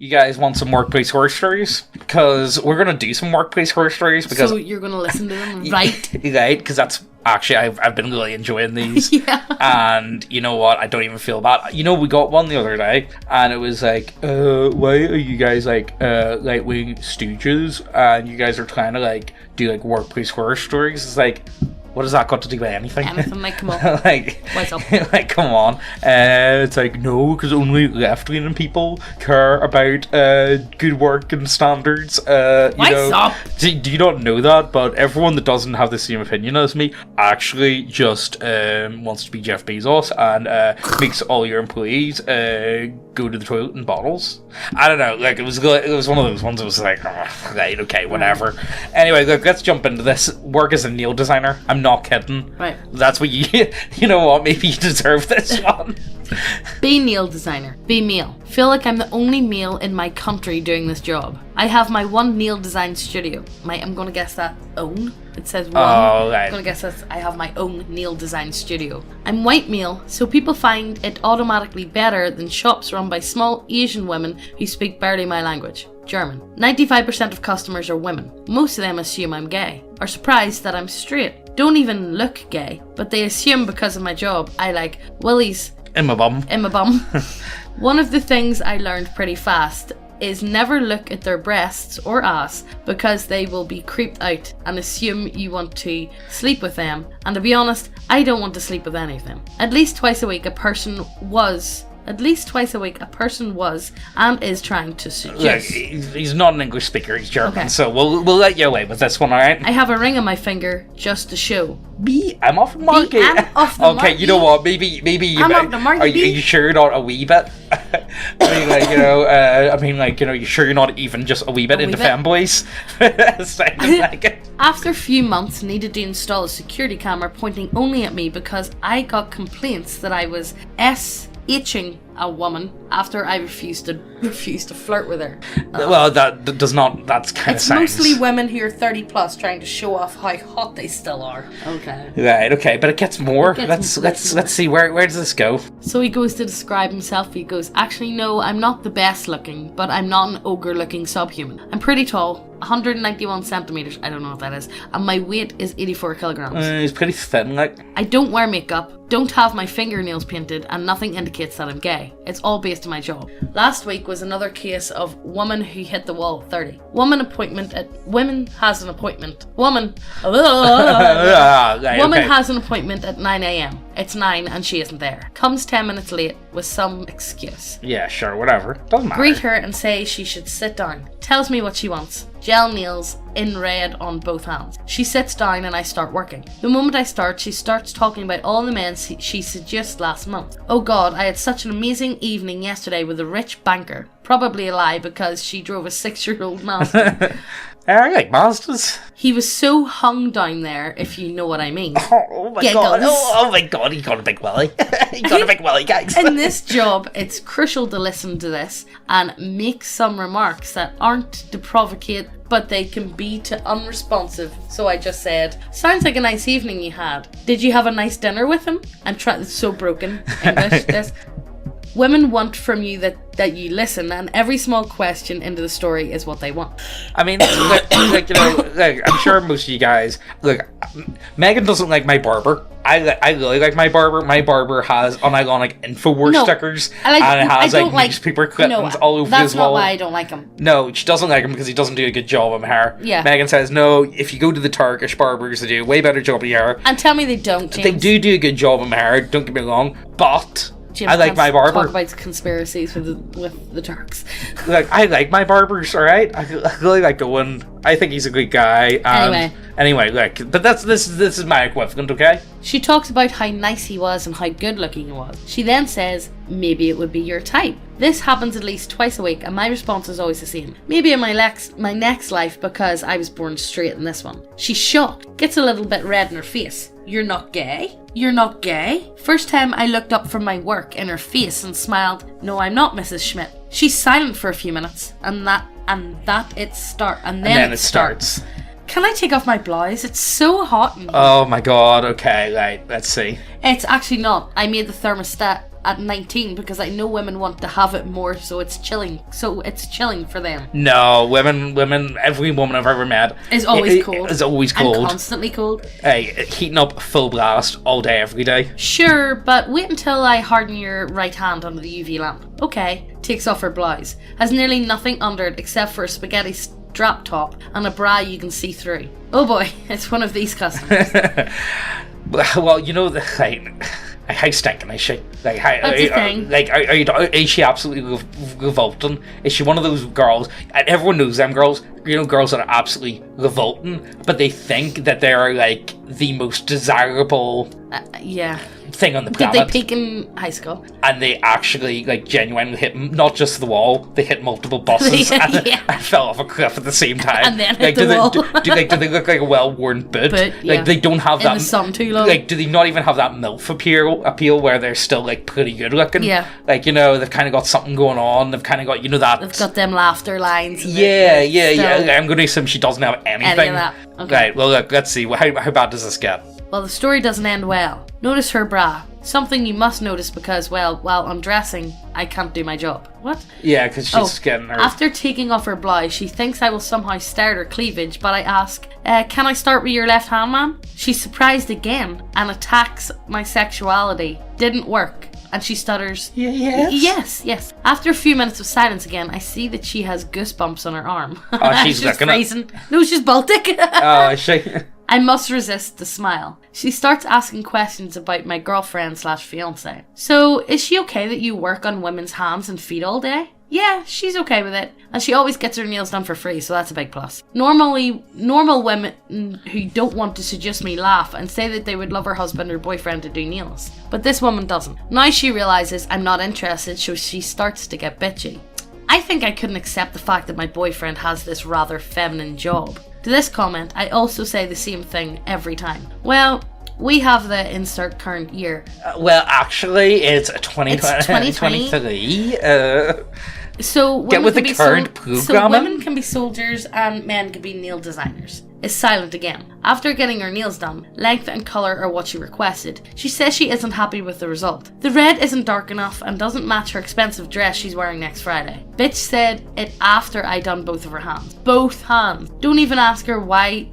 You guys want some workplace horror stories? Because we're going to do some workplace horror stories. Because so you're going to listen to them, right? Right, because that's actually, I've been really enjoying these. Yeah. And you know what? I don't even feel bad. You know, we got one the other day, and it was like, why are you guys like right-wing stooges? And you guys are trying to like do like workplace horror stories. It's like, what has that got to do with anything? Anything, like, come on. What's up? Like, come on. It's like, no, because only left-leaning people care about good work and standards. What's up? Do you not know that? But everyone that doesn't have the same opinion as me actually just wants to be Jeff Bezos and makes all your employees go to the toilet in bottles. I don't know. Like, it was one of those ones that was like, oh, right, okay, whatever. Anyway, look, let's jump into this. Work as a nail designer. I'm not kidding. Right. That's what you know what, maybe you deserve this one. Be nail designer. Be male. Feel like I'm the only male in my country doing this job. I have my one nail design studio. I'm gonna guess that own. It says one. Oh, right. I'm gonna guess that I have my own nail design studio. I'm white male, so people find it automatically better than shops run by small Asian women who speak barely my language. German. 95% of customers are women. Most of them assume I'm gay, are surprised that I'm straight. Don't even look gay, but they assume because of my job I like willies in my bum. One of the things I learned pretty fast is never look at their breasts or ass because they will be creeped out and assume you want to sleep with them. And to be honest, I don't want to sleep with any of them. At least twice a week a person was and is trying to suggest. Look, he's not an English speaker, he's German, okay. So we'll let you away with this one, alright? I have a ring on my finger just to show. I'm off the market. Okay, you know what? Maybe you. I'm off the market. Are you sure not a wee bit? You sure you're not even just a wee bit into femboys? After a few months, needed to install a security camera pointing only at me because I got complaints that I was SHing a woman after I refused to flirt with her. Well, that does not. That's kind of sounds. It's mostly women who are 30 plus trying to show off how hot they still are. Okay. Right. Okay, but it gets more. Let's see where does this go. So he goes to describe himself. He goes, actually, no, I'm not the best looking, but I'm not an ogre-looking subhuman. I'm pretty tall. 191 centimeters, I don't know what that is, and my weight is 84 kilograms. He's pretty thin, like. I don't wear makeup, don't have my fingernails painted, and nothing indicates that I'm gay. It's all based on my job. Last week was another case of woman who hit the wall at 30. Woman has an appointment at 9 a.m. It's 9 and she isn't there. Comes 10 minutes late with some excuse. Yeah, sure, whatever. Doesn't matter. Greet her and say she should sit down. Tells me what she wants. Gel nails in red on both hands. She sits down and I start working. The moment I start, she starts talking about all the men she seduced last month. Oh god, I had such an amazing evening yesterday with a rich banker. Probably a lie because she drove a 6-year-old Mazda. I like Mazdas. He was so hung down there, if you know what I mean. Oh my god. Oh my god, he got a big willy. He got a big willy, guys. In this job, it's crucial to listen to this and make some remarks that aren't to provocate, but they can be too unresponsive. So I just said, sounds like a nice evening you had. Did you have a nice dinner with him? I'm trying, it's so broken English, this. Women want from you that you listen, and every small question into the story is what they want. I mean, I'm sure most of you guys, Megan doesn't like my barber. I really like my barber. My barber has unironic Infowars stickers, and it has newspaper clippings all over his wall. That's not why I don't like him. No, she doesn't like him because he doesn't do a good job on my hair. Yeah. Megan says, no, if you go to the Turkish barbers, they do a way better job of your hair. And tell me they don't, James. They do a good job on my hair, don't get me wrong, but James I like my barber. Talk about conspiracies with the Turks. I like my barbers, alright? I really like the one. I think he's a good guy. Anyway, but this is my equivalent, okay? She talks about how nice he was and how good looking he was. She then says, maybe it would be your type. This happens at least twice a week, and my response is always the same. Maybe in my next life because I was born straight in this one. She's shocked, gets a little bit red in her face. You're not gay? You're not gay? First time I looked up from my work in her face and smiled, no, I'm not, Mrs. Schmidt. She's silent for a few minutes, and then it starts. Can I take off my blouse? It's so hot in here. Oh my god, okay, right, let's see. It's actually not. I made the thermostat at 19 because I know women want to have it more, so it's chilling. So it's chilling for them. No, women, every woman I've ever met Is always cold. Is always cold. And constantly cold. Hey, heating up full blast all day, every day. Sure, but wait until I harden your right hand under the UV lamp. Okay, takes off her blouse. Has nearly nothing under it except for a spaghetti strap top and a bra you can see through. Oh boy, it's one of these customers. Well, you know, how stinking is she? Like, That's the thing. Like, is she absolutely revolting? Is she one of those girls? And everyone knows them girls. You know, girls that are absolutely revolting, but they think that they are like the most desirable. Yeah. Thing on the Did planet. they peak in high school? And they actually, like, genuinely hit not just the wall, they hit multiple buses and fell off a cliff at the same time. And then like, hit the wall. do they look like a well-worn boot? Yeah. Like, they don't have that... In the sun too long. Like, do they not even have that Milf appeal where they're still, like, pretty good looking? Yeah. Like, you know, they've kind of got something going on. They've kind of got, you know, that... They've got them laughter lines. Yeah. I'm going to assume she doesn't have anything. Any of that. Okay. Right, well, look, let's see. How bad does this get? Well, the story doesn't end well. Notice her bra. Something you must notice because, well, while undressing, I can't do my job. What? Yeah, because she's getting her... After taking off her blouse, she thinks I will somehow start her cleavage, but I ask, can I start with your left hand, ma'am? She's surprised again and attacks my sexuality. Didn't work. And she stutters, Yes. After a few minutes of silence again, I see that she has goosebumps on her arm. Oh, she's looking freezing. No, she's Baltic. Oh, is she? I must resist the smile. She starts asking questions about my girlfriend/fiance. So, is she okay that you work on women's hands and feet all day? Yeah, she's okay with it. And she always gets her nails done for free, so that's a big plus. Normal women who don't want to seduce me laugh and say that they would love her husband or boyfriend to do nails. But this woman doesn't. Now she realizes I'm not interested, so she starts to get bitchy. I think I couldn't accept the fact that my boyfriend has this rather feminine job. To this comment, I also say the same thing every time. Well, we have the insert current year. Well, actually, it's 2023. So get with the current programming. So women can be soldiers and men can be nail designers. Is silent again. After getting her nails done, length and colour are what she requested. She says she isn't happy with the result. The red isn't dark enough and doesn't match her expensive dress she's wearing next Friday. Bitch said it after I done both of her hands. Both hands. Don't even ask her why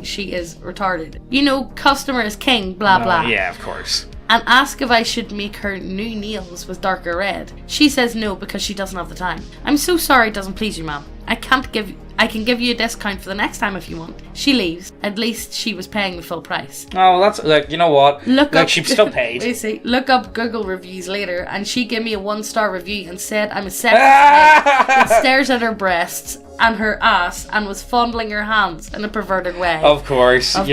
she is retarded. You know, customer is king, blah blah. Yeah, of course. And ask if I should make her new nails with darker red. She says no because she doesn't have the time. I'm so sorry it doesn't please you, ma'am. I can give you a discount for the next time if you want. She leaves. At least she was paying the full price. Oh, that's like, you know what? She still paid. Look up Google reviews later, and she gave me a 1-star review and said I'm a sexist that stares at her breasts and her ass and was fondling her hands in a perverted way. Of course. Of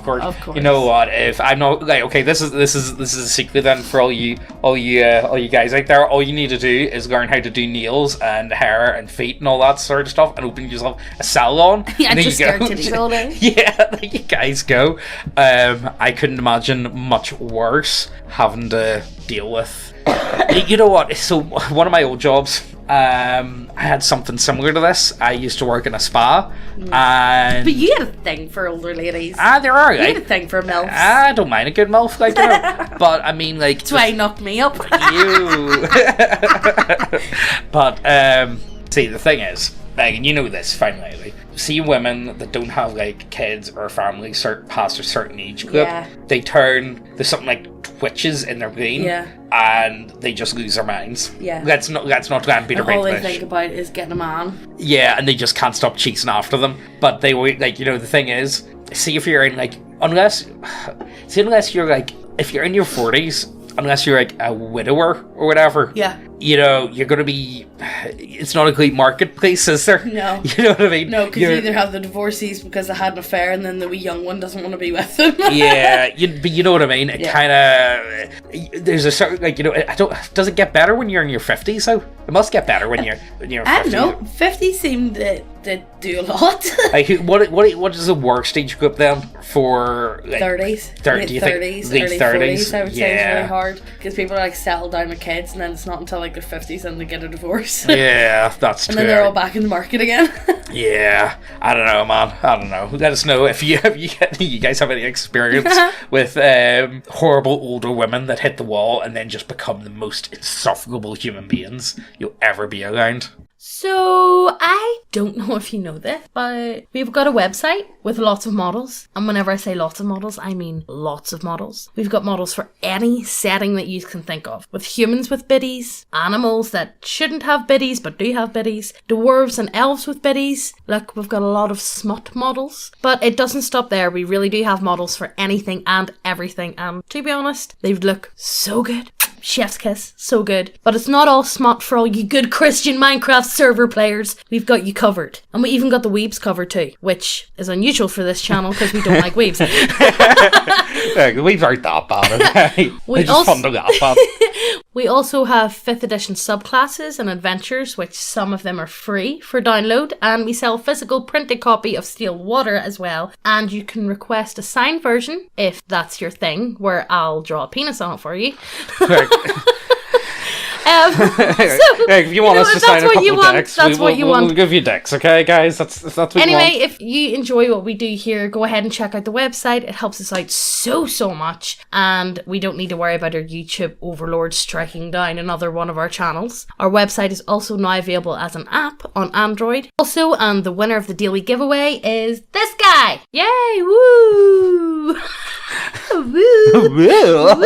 course. You know what? If I'm not like, okay, this is a secret then for all you guys out there. All you need to do is learn how to do nails and hair and feet and all that sort of stuff, and open yourself a salon. Yeah, and just stare titties all day. Yeah, there you guys go. I couldn't imagine much worse having to deal with. You know what? So one of my old jobs, I had something similar to this. I used to work in a spa, and but you had a thing for older ladies. There are. You had a thing for MILFs. I don't mind a good MILF, like, you know. But I mean, like, that's why he knocked me up. You. But see, the thing is, like, and you know this fine lately. See women that don't have like kids or families past a certain age group, they turn, there's something like twitches in their brain, and they just lose their minds. Let's not try and beat a all they think about is getting a man. Yeah, and they just can't stop chasing after them. But they wait, like, you know, the thing is, see if you're in like, unless you're like, if you're in your 40s, unless you're like a widower or whatever, you know, you're going to be, it's not a great marketplace, is there? No. You know what I mean? No, because you either have the divorcees because they had an affair and then the wee young one doesn't want to be with them. Yeah, but you know what I mean? It kind of, there's a certain, like, you know, does it get better when you're in your 50s though? It must get better when you're in your 50s. I don't know, 50 seemed They do a lot. Like, what is the worst age group then for like 30s. 30s, Late 30s, early 40s, I would say is really hard. Because people are like settled down with kids and then it's not until like their 50s and they get a divorce. Yeah, that's true. And then they're all back in the market again. Yeah, I don't know, man. I don't know. Let us know if you guys have any experience with horrible older women that hit the wall and then just become the most insufferable human beings you'll ever be around. So, I don't know if you know this, but we've got a website with lots of models. And whenever I say lots of models, I mean lots of models. We've got models for any setting that you can think of. With humans with biddies, animals that shouldn't have biddies but do have biddies, dwarves and elves with biddies. Look, we've got a lot of smut models. But it doesn't stop there. We really do have models for anything and everything. And to be honest, they look so good. Chef's kiss, so good. But it's not all smut for all you good Christian Minecraft server players. We've got you covered. And we even got the weebs covered too, which is unusual for this channel because we don't like weebs. Yeah, the weebs aren't that bad, okay? They're just fun to laugh at. We also have 5th edition subclasses and adventures, which some of them are free for download, and we sell a physical printed copy of Steel Water as well, and you can request a signed version if that's your thing, where I'll draw a penis on it for you. If you want us to sign a couple of decks, we'll give you decks, okay, guys? That's what anyway, you want. if you enjoy what we do here, go ahead and check out the website. It helps us out so much, and we don't need to worry about our YouTube overlord striking down another one of our channels. Our website is also now available as an app on Android. Also, and the winner of the daily giveaway is this guy! Yay! Woo! Woo!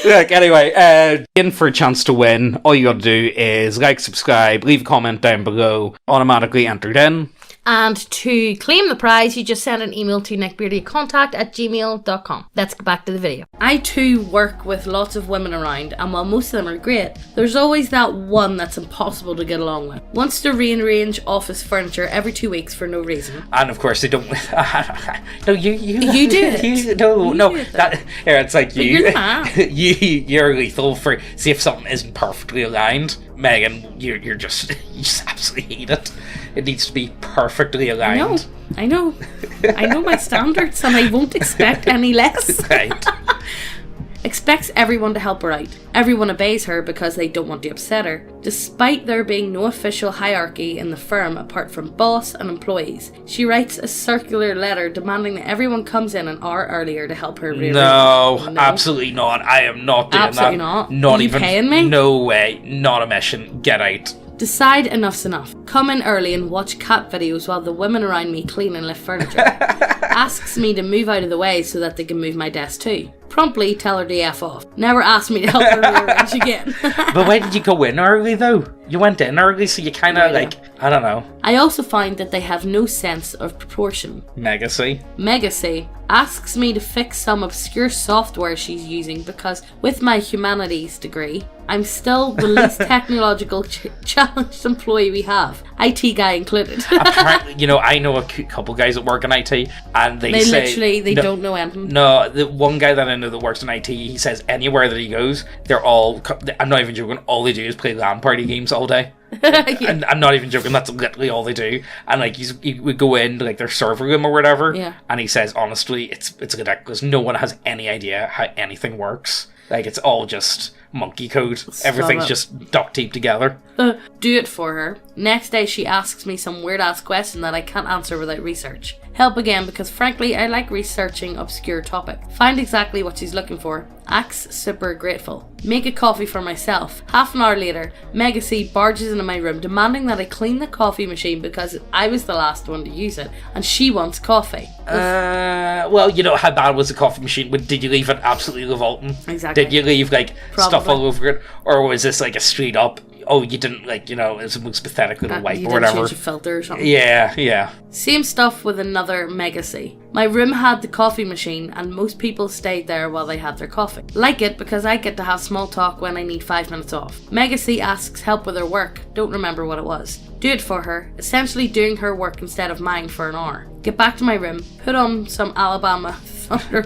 Look, anyway, in for a chance to win, all you gotta do is like, subscribe, leave a comment down below, automatically entered in. And to claim the prize, you just send an email to neckbeardiacontact@gmail.com. Let's get back to the video. I too work with lots of women around, and while most of them are great, there's always that one that's impossible to get along with. Wants to rearrange office furniture every 2 weeks for no reason. And of course they don't. No, you do it. It's like you're not. You're lethal for. See if something isn't perfectly aligned, Megan. You just absolutely hate it. It needs to be perfectly aligned. I know my standards, and I won't expect any less. Right. Expects everyone to help her out. Everyone obeys her because they don't want to upset her, despite there being no official hierarchy in the firm apart from boss and employees. She writes a circular letter demanding that everyone comes in an hour earlier to help her rearrange. No, absolutely not. I am not doing absolutely that. Not. Not Are even. You paying me? No way. Not a mission. Get out. Decide enough's enough. Come in early and watch cat videos while the women around me clean and lift furniture. Asks me to move out of the way so that they can move my desk too. Promptly tell her to F off. Never asked me to help her rearrange again. But why did you go in early though? You went in early, so you kind of I don't know. I also find that they have no sense of proportion. Megacy asks me to fix some obscure software she's using because with my humanities degree, I'm still the least technological challenged employee we have. IT guy included. Apparently, I know a couple guys that work in IT, and they say... Literally, don't know anything. No, the one guy that I know that works in IT, he says anywhere that he goes, they're all... I'm not even joking, all they do is play LAN party games all day. Yeah. And I'm not even joking, that's literally all they do. And he would go in to their server room or whatever, and he says, honestly, it's ridiculous. No one has any idea how anything works. It's all just monkey code. Everything's just duct taped together. Do it for her. Next day she asks me some weird ass question that I can't answer without research. Help again because frankly I like researching obscure topics. Find exactly what she's looking for. Acts super grateful. Make a coffee for myself. Half an hour later, Megacy barges into my room demanding that I clean the coffee machine because I was the last one to use it and she wants coffee. Well, how bad was the coffee machine? Did you leave it absolutely revolting? Exactly. Did you leave stuff all over it? Or was this a straight up, oh, you didn't it's the most pathetic little wipe or whatever. You didn't change a filter or something. Yeah. Same stuff with another Megacy. My room had the coffee machine and most people stayed there while they had their coffee. Like it because I get to have small talk when I need 5 minutes off. Megacy asks help with her work. Don't remember what it was. Do it for her, essentially doing her work instead of mine for an hour. Get back to my room, put on some Alabama Thunder.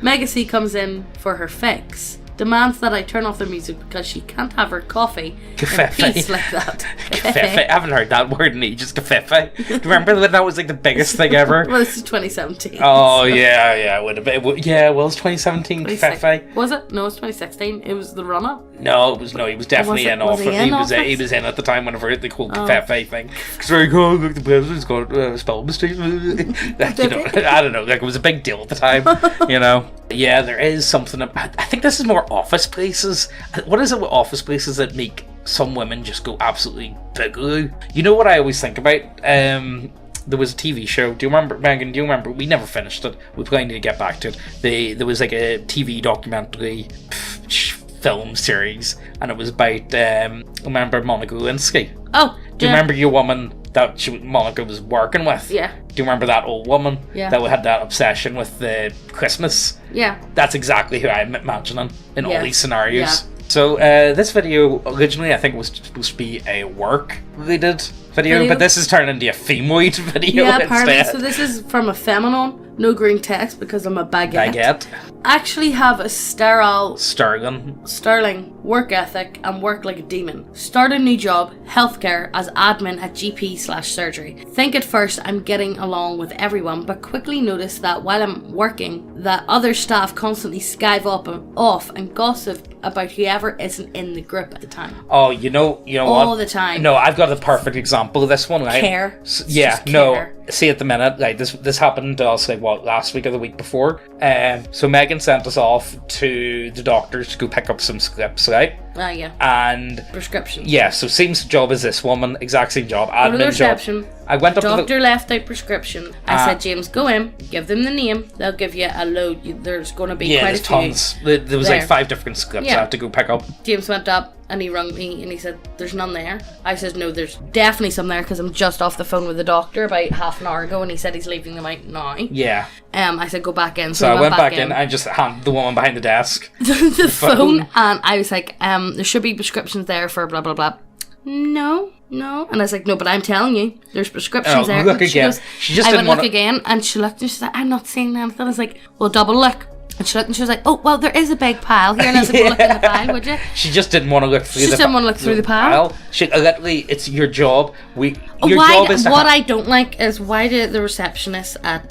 Megacy comes in for her fix. demands that I turn off the music because she can't have her coffee in Covfefe. peace like that. Covfefe. I haven't heard that word in ages. Covfefe. Do you remember when that was like the biggest thing ever? Well, this is 2017. Oh, yeah, it would have been. Yeah, well, it was 2017 Covfefe. Was it? No, it was 2016. It was the run-up. No, he was definitely in office. He was in at the time whenever the whole Covfefe thing. Because we're like, oh, look, the president's got spell mistake. Like, you know, I don't know, like it was a big deal at the time, you know. Yeah, there is something. I think this is more office places. What is it with office places that make some women just go absolutely boogaloo? You know what I always think about? There was a TV show. Do you remember, Megan? Do you remember? We never finished it. We plan to get back to it. There was like a TV documentary film series, and it was about remember Monica Lewinsky? Oh, do you remember your woman that Monica was working with? Yeah. Do you remember that old woman? Yeah. That had that obsession with the Christmas? Yeah. That's exactly who I'm imagining in all these scenarios. Yeah. So this video originally I think was supposed to be a work-related video, but this is turned into a Femoid video instead. Apparently. So this is from a FemAnon, no green text because I'm a baguette. Actually have a sterling work ethic and work like a demon. Start a new job, healthcare, as admin at GP/surgery. Think at first I'm getting along with everyone, but quickly notice that while I'm working, that other staff constantly skive up and off and gossip about whoever isn't in the group at the time. Oh, you know all what? the time. No, I've got a perfect example of this one. Right? Care. Care. See, at the minute, like this happened to us like last week or the week before. So Megan sent us off to the doctors to go pick up some scripts, right? Yeah. And prescription. Yeah, so same job as this woman, exact same job, admin go to the reception. job. I went up Doctor left out prescription. I said, James, go in, give them the name. They'll give you a load. There's going to be quite a few. Tons. There was like 5 different scripts I had to go pick up. James went up and he rang me and he said, there's none there. I said, no, there's definitely some there because I'm just off the phone with the doctor about half an hour ago and he said he's leaving them out now. Yeah. I said, go back in. So I went back in. I just handed the woman behind the desk the phone, and I was like, there should be prescriptions there for blah blah blah. No. And I was like, no, but I'm telling you, there's prescriptions there. Look again. I went look again, and she looked and she's like, I'm not seeing anything. I was like, well, double look. And she looked and she was like, oh, well, there is a big pile here. And I was like, well, look in the pile, would you? She just didn't want to look through the pile. She literally, it's your job. Job is to what I don't like is why do the receptionists at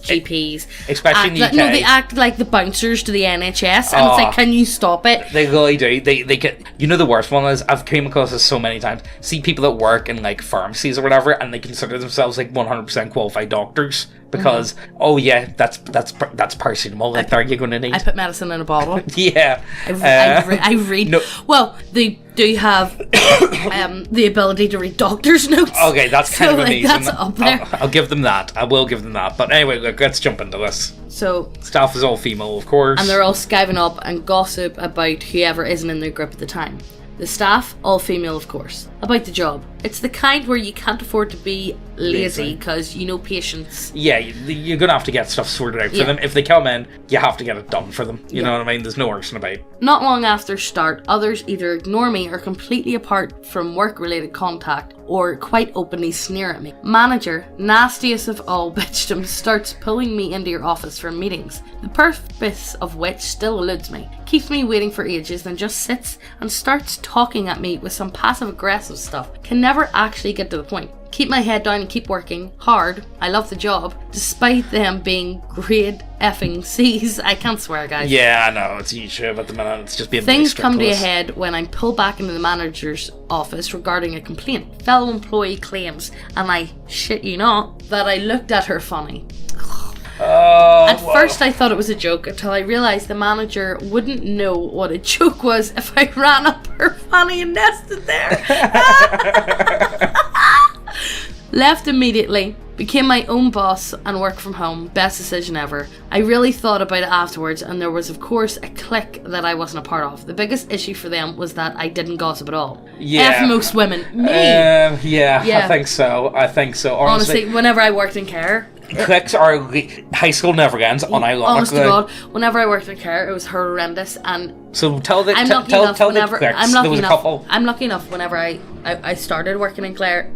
GPs, especially in the UK, they act like the bouncers to the NHS, and it's like, can you stop it? They really do. They get. You know, the worst one is I've came across this so many times. See people that work in like pharmacies or whatever, and they consider themselves like 100% qualified doctors because that's paracetamol. Like, are you going to need? I put medicine in a bottle. Yeah, I read. No. Well, they do have the ability to read doctor's notes. Okay, that's kind of amazing. That's up there. I'll give them that. I will give them that. But anyway, look, let's jump into this. So staff is all female, of course, and they're all skiving up and gossip about whoever isn't in their group at the time. The staff, all female, of course. About the job. It's the kind where you can't afford to be lazy because you know patients. Yeah, you're going to have to get stuff sorted out for them. If they come in, you have to get it done for them. You know what I mean? There's no working about. Not long after start, others either ignore me or completely apart from work-related contact or quite openly sneer at me. Manager, nastiest of all bitchdoms, starts pulling me into your office for meetings, the purpose of which still eludes me. Keeps me waiting for ages, then just sits and starts talking at me with some passive-aggressive stuff. Can never actually get to the point. Keep my head down and keep working hard. I love the job, despite them being grade effing C's. I can't swear, guys. Yeah, I know. It's YouTube at the minute. It's just being Things come to a head when I'm pulled back into the manager's office regarding a complaint. Fellow employee claims, and I shit you not, that I looked at her funny. At first I thought it was a joke until I realised the manager wouldn't know what a joke was if I ran up her fanny and nested there. Left immediately, became my own boss and worked from home. Best decision ever. I really thought about it afterwards, and there was of course a clique that I wasn't a part of. The biggest issue for them was that I didn't gossip at all. Yeah. F most women. Me. Yeah, I think so. Honestly, whenever I worked in care, cliques are high school never ends. Honest to God, whenever I worked in care, it was horrendous. And so tell the cliques. I'm lucky enough. Whenever I started working in Claire,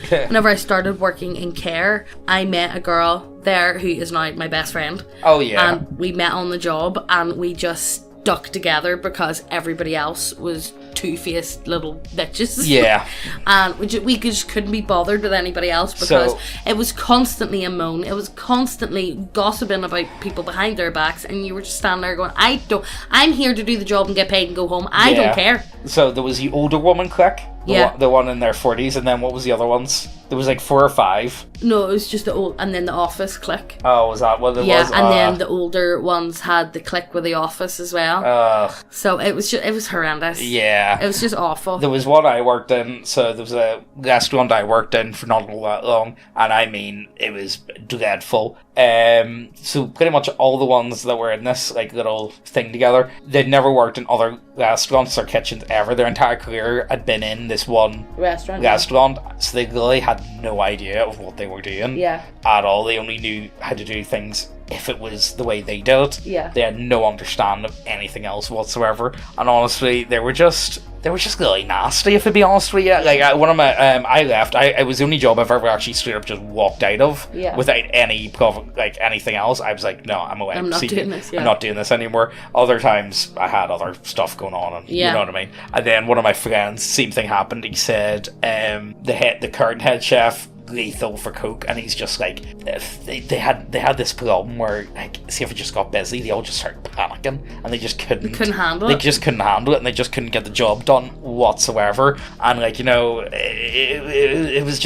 whenever I started working in care, I met a girl there who is now my best friend. Oh yeah. And we met on the job, and we just stuck together because everybody else was two-faced little bitches. Yeah. And we just couldn't be bothered with anybody else because it was constantly a moan. It was constantly gossiping about people behind their backs, and you were just standing there going, I'm here to do the job and get paid and go home. I don't care. So there was the older woman clique, the one in their 40s, and then what was the other ones? There was like 4 or 5. No, it was just the old, and then the office clique. Oh, was that what it was? Yeah, and then the older ones had the clique with the office as well. So it was horrendous. Yeah. It was just awful. There was one I worked in, so there was a restaurant I worked in for not all that long, and I mean, it was dreadful. So pretty much all the ones that were in this like little thing together, they'd never worked in other restaurants or kitchens ever. Their entire career had been in this one restaurant, so they really had no idea of what they were doing at all. They only knew how to do things if it was the way they did it. Yeah. They had no understanding of anything else whatsoever, and honestly, they were just really nasty, if to be honest with you. Like, one of my, I left. It was the only job I've ever actually straight up just walked out of without any like anything else. I was like, no, I'm away. I'm not doing this. I'm not doing this anymore. Other times I had other stuff going on, and you know what I mean. And then one of my friends, same thing happened. He said, the current head chef, lethal for coke, and he's just like, they had this problem where, like, see, if it just got busy, they all just started panicking, and they just couldn't handle it. They just couldn't handle it, and they just couldn't get the job done whatsoever. And like, you know, it was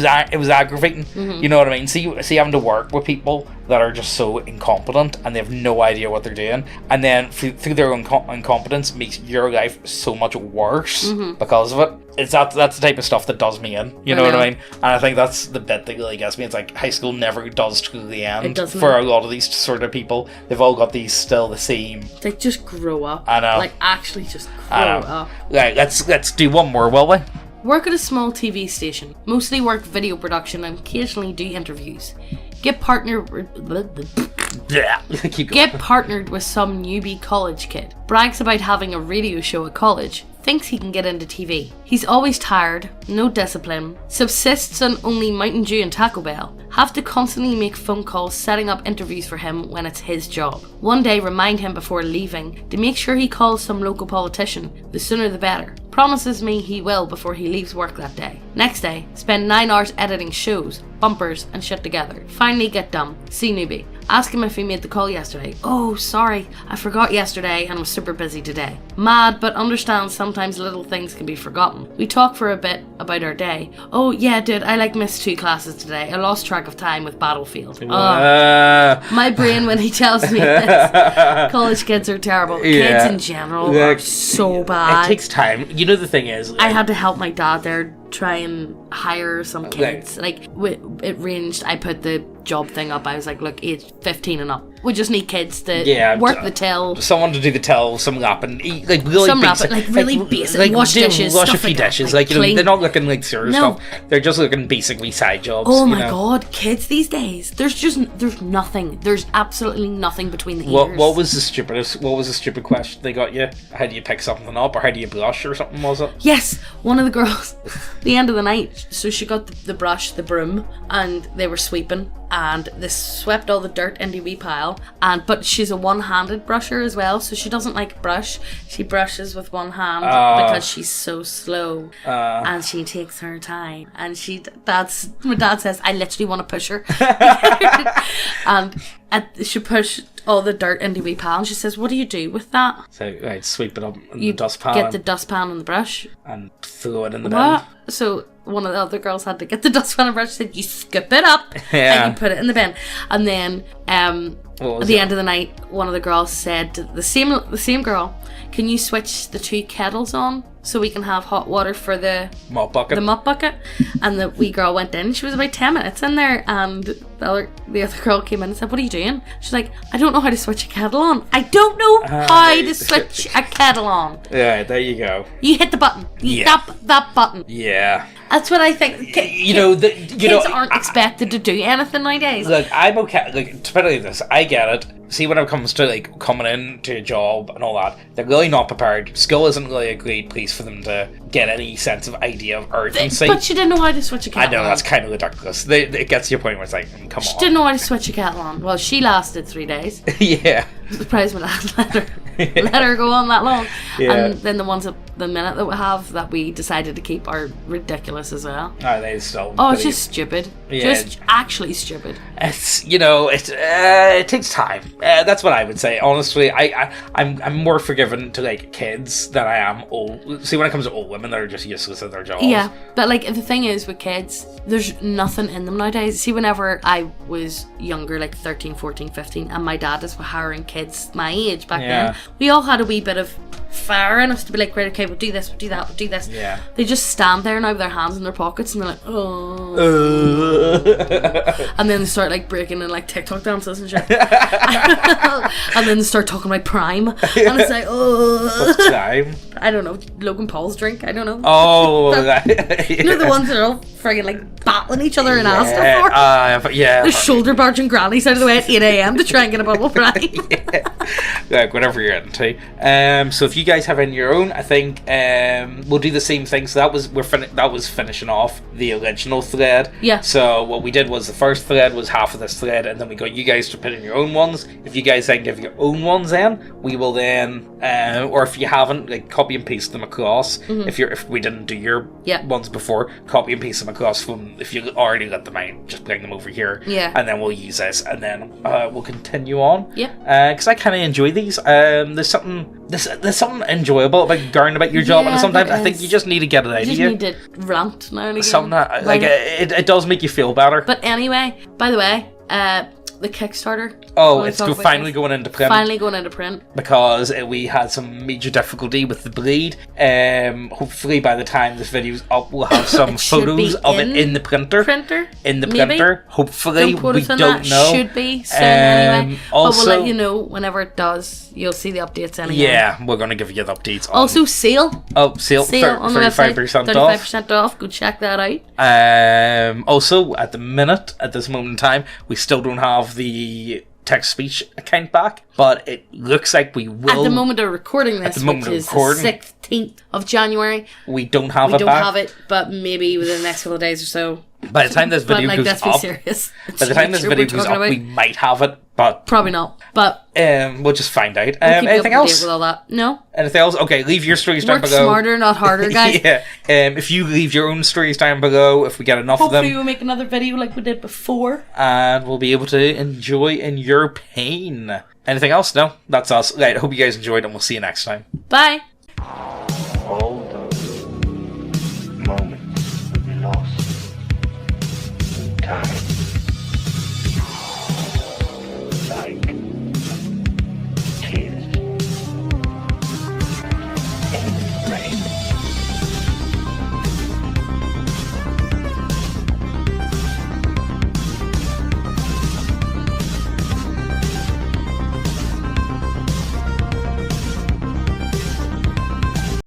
aggravating. Mm-hmm. You know what I mean? See having to work with people that are just so incompetent and they have no idea what they're doing, and then through their incompetence makes your life so much worse because of it. It's that's the type of stuff that does me in. You know what I mean? And I think that's the bit that really gets me. It's like high school never does to the end for a lot of these sort of people. They've all got these still the same. They just grow up. I know. Like, actually just grow up. Right, let's do one more, will we? Work at a small TV station. Mostly work video production and occasionally do interviews. Get partnered with some newbie college kid. Brags about having a radio show at college. Thinks he can get into TV. He's always tired, no discipline, subsists on only Mountain Dew and Taco Bell. Have to constantly make phone calls setting up interviews for him when it's his job. One day remind him before leaving to make sure he calls some local politician, the sooner the better. Promises me he will before he leaves work that day. Next day, spend 9 hours editing shows, bumpers and shit together. Finally get dumb. See newbie. Ask him if he made the call yesterday. Oh, sorry, I forgot yesterday and was super busy today. Mad, but understands sometimes little things can be forgotten. We talk for a bit about our day. Oh yeah, dude, I missed 2 classes today. I lost track of time with Battlefield. My brain when he tells me this. College kids are terrible. Kids in general are so bad. It takes time. You know, the thing is, I had to help my dad there try and hire some kids. Like, it ranged, I put the job thing up, I was like, look, age 15 and up. We just need kids to work the till. Someone to do the till, some lapping, like really some basic. Like really basic, like wash dishes, wash a stuff few like dishes. That, like, you know, they're not looking like serious stuff. They're just looking basically side jobs. Oh my god, kids these days. There's nothing. There's absolutely nothing between the ears. What was the stupid question they got you? How do you pick something up, or how do you blush, or something, was it? Yes, one of the girls, the end of the night, so she got the brush, the broom, and they were sweeping, and they swept all the dirt into a wee pile, but she's a one-handed brusher as well, so she doesn't like brush. She brushes with one hand because she's so slow, and she takes her time, and my dad says, I literally want to push her. And she pushed all the dirt into a wee pile, and she says, what do you do with that? So, right, sweep it up in the dustpan. Get the dustpan and the brush. And throw it in the bin. So one of the other girls had to get the dustpan and brush. Said, you scoop it up and you put it in the bin. And then at the end of the night, one of the girls said to the same girl, can you switch the 2 kettles on so we can have hot water for the mop bucket? And the wee girl went in. She was about 10 minutes in there, and the other girl came in and said, what are you doing? She's like, I don't know how to switch a kettle on. I don't know how to switch a kettle on. Yeah, there you go. You hit the button. You tap that button. Yeah. That's what I think. Kids aren't expected to do anything nowadays. Look, I'm okay. Like, to put it like this, I get it. See, when it comes to like coming into a job and all that, they're really not prepared. School isn't really a great place for them to get any sense of idea of urgency. But she didn't know how to switch a kettle on. I know, that's kind of ridiculous. It gets to a point where it's like, come on. She didn't know how to switch a kettle on. Well, she lasted 3 days. Yeah. Surprised when I let her. let her go on that long. Yeah. And then the ones at the minute that we have that we decided to keep are ridiculous as well. Oh, they still. Oh, it's just stupid. Yeah. Just actually stupid. It's it takes time. That's what I would say. Honestly, I'm more forgiving to like kids than I am old. See, when it comes to old women, they're just useless at their jobs. Yeah, but like the thing is with kids, there's nothing in them nowadays. See, whenever I was younger, like 13, 14, 15, and my dad was hiring kids my age back then, we all had a wee bit of fire in us to be like, right, okay, we'll do this, we'll do that, we'll do this. Yeah. They just stand there now with their hands in their pockets and they're like, oh. And then they start like breaking in like TikTok dances and shit. And then they start talking like Prime. And it's like, oh. What's Prime? I don't know. Logan Paul's drink. I don't know. Oh. You know the ones that are all friggin' like battling each other in Asda for? Yeah. The shoulder barging grannies out of the way at 8 a.m. to try and get a bottle of Prime. Like whatever you're into. So if you guys have in your own, I think we'll do the same thing. So that was finishing off the original thread. Yeah. So what we did was the first thread was half of this thread, and then we got you guys to put in your own ones. If you guys then give your own ones in, we will then, or if you haven't, like copy and paste them across. If we didn't do your ones before, copy and paste them across from. If you already let them out, just bring them over here. Yeah. And then we'll use this, and then we'll continue on. Yeah. Because I kind of enjoy these. There's something enjoyable about your job, and sometimes I think you just need to get it out of you. You just need to rant now and again. Something that, like it does make you feel better. But anyway, by the way, the Kickstarter. Oh, it's finally going into print. Finally going into print. Because we had some major difficulty with the bleed. Hopefully by the time this video's up, we'll have some photos of it in the printer. In the printer. Hopefully, we don't know. Should be soon anyway. Also, but we'll let you know whenever it does. You'll see the updates anyway. Yeah, we're going to give you the updates. Also, sale. Oh, sale on the website. 35% off. 35% off. Go check that out. Also, at this moment in time, we still don't have the text-speech account back, but it looks like we will. At the moment of recording this, which is the 16th of January, we don't have it back. We don't have it, but maybe within the next couple of days or so. By the time this video goes let's up, be serious. By the time this video goes up, we might have it, but probably not. But we'll just find out. We'll anything else? With all that? No. Anything else? Okay, leave your stories down below. Work smarter, not harder, guys. Yeah. If you leave your own stories down below, if we get enough of them, hopefully we'll make another video like we did before, and we'll be able to enjoy in your pain. Anything else? No, that's us. Right. I hope you guys enjoyed, and we'll see you next time. Bye.